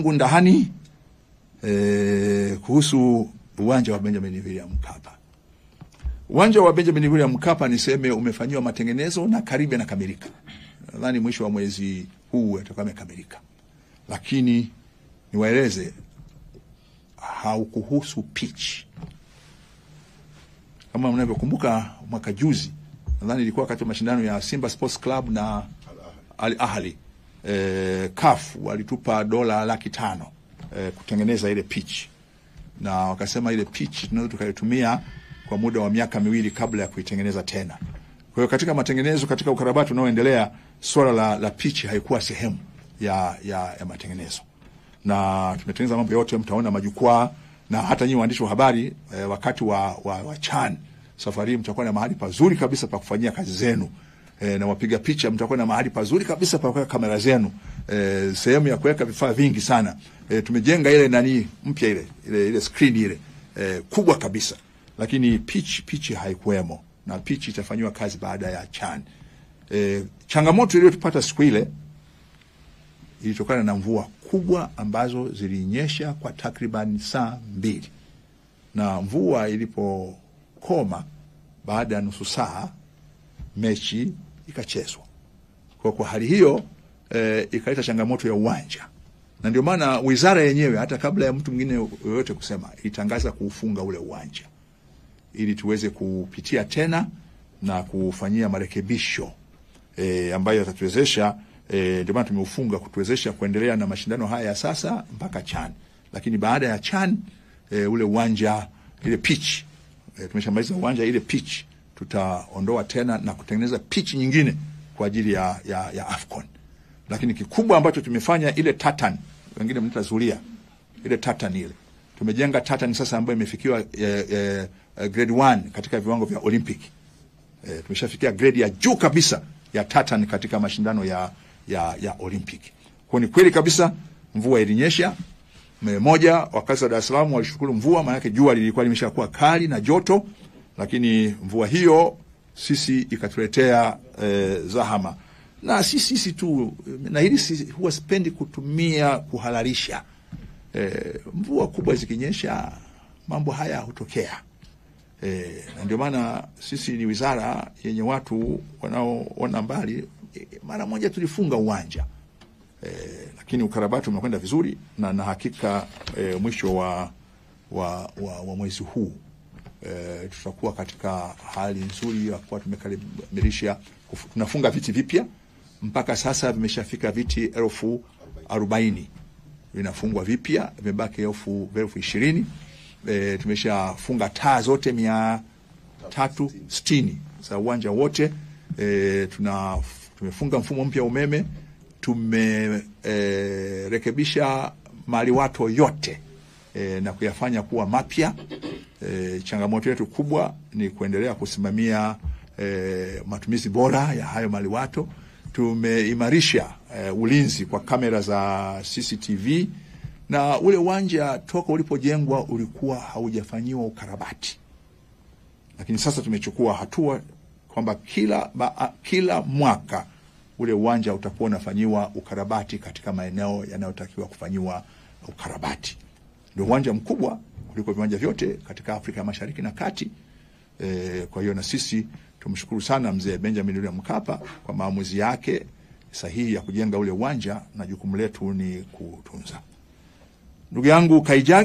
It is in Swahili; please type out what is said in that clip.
yangu ndani kuhusu uwanja wa Benjamin William Mkapa. Uwanja wa Benjamin William Mkapa niseme umefanywa matengenezo na karibu na kamilika. Nadhani mwisho wa mwezi huu utakuwa umekamilika. Lakini niwaeleze haukuhusu pitch. Kama mnavyokumbuka mwaka juzi, nadhani ilikuwa wakati wa mashindano ya Simba Sports Club na Al Ahly, CAF walitupa $500,000 kutengeneza ile pitch. Na wakasema ile pitch tunaweza tukaitumia kwa muda wa miaka 2 kabla ya kuitengeneza tena. Kwa hiyo katika matengenezo, katika ukarabati unaoendelea, swala la pitch haikuwa sehemu ya matengenezo. Na tumetengeneza mambo yote, mtaona majukwaa, na hata nyinyi waandishi wa habari wakati wa CHAN safari mtakuwa na mahali pazuri kabisa pa kufanyia kazi zenu. Na wapiga picha mtakuwa na mahali pazuri kabisa pa kuweka kamera zenu. Sehemu ya kuweka vifaa vingi sana. Tumejenga ile nani mpya ile screen ile kubwa kabisa. Lakini pitch haikuwemo, na pitch itafanywa kazi baada ya CHAN. Changamoto iliyotupata siku ile ilitokana na mvua kubwa ambazo zilinyesha kwa takriban saa 2. Na mvua ilipokoma baada ya nusu saa, mechi ikachezwa. Kwa hali hiyo ikaleta changamoto ya uwanja. Na ndio maana wizara yenyewe hata kabla ya mtu mwingine yoyote kusema ilitangaza kuufunga ule uwanja ili tuweze kupitia tena na kufanyia marekebisho ambayo yatatuwezesha, ndio maana tumeufunga, kutuwezesha kuendelea na mashindano haya sasa mpaka CHAN. Lakini baada ya CHAN ule uwanja, ile pitch, tumeshamaliza uwanja, ile pitch tutaondoa tena na kutengeneza pitch nyingine kwa ajili ya AFCON. Lakini kikubwa ambacho tumefanya, ile tartan, wengine mnaita zulia, ile tartan ile tumejenga tartan sasa ambayo imefikiwa grade 1 katika viwango vya Olympic. Tumeshafikia grade ya juu kabisa ya tartan katika mashindano ya Olympic. Kwa ni kweli kabisa mvua ilinyesha. Mmoja wakazi wa Dar es Salaam walishukuru mvua, maana yake jua lilikuwa limeshakuwa kali na joto, lakini mvua hiyo sisi ikatuletea zahama. Na sisi tu, na hili huwa sipendi kutumia kuhalalisha. Mvua kubwa zikinyesha mambo haya hutokea. Na ndio maana sisi ni wizara yenye watu wanaoona mbali. Mara moja tulifunga uwanja. Lakini ukarabati umekwenda vizuri, na hakika mwisho wa mwezi huu tutakuwa katika hali nzuri ya kuwa tumekamilisha. Tunafunga viti vipya. Mpaka sasa vimeshafika viti 40,000 vinafungwa vipya, vimebaki 20,000. Tumeshafunga taa zote 360 za uwanja wote. Tumefunga mfumo mpya umeme. Tumerekebisha maliwato yote na kuyafanya kuwa mapya. Changamoto yetu kubwa ni kuendelea kusimamia matumizi bora ya hayo maliwato. Tumeimarisha ulinzi kwa kamera za CCTV, na ule uwanja toka ulipojengwa ulikuwa haujafanyiwa ukarabati. Lakini sasa tumechukua hatua kwamba kila mwaka ule uwanja utakuwa unafanyiwa ukarabati katika maeneo yanayotakiwa kufanyiwa ukarabati. Ndio uwanja mkubwa kuliko viwanja vyote katika Afrika Mashariki na Kati. Kwa hiyo na sisi tumshukuru sana mzee Benjamin William Mkapa kwa maamuzi yake sahihi ya kujenga ule uwanja, na jukumu letu ni kutunza. Ndugu yangu Kaijage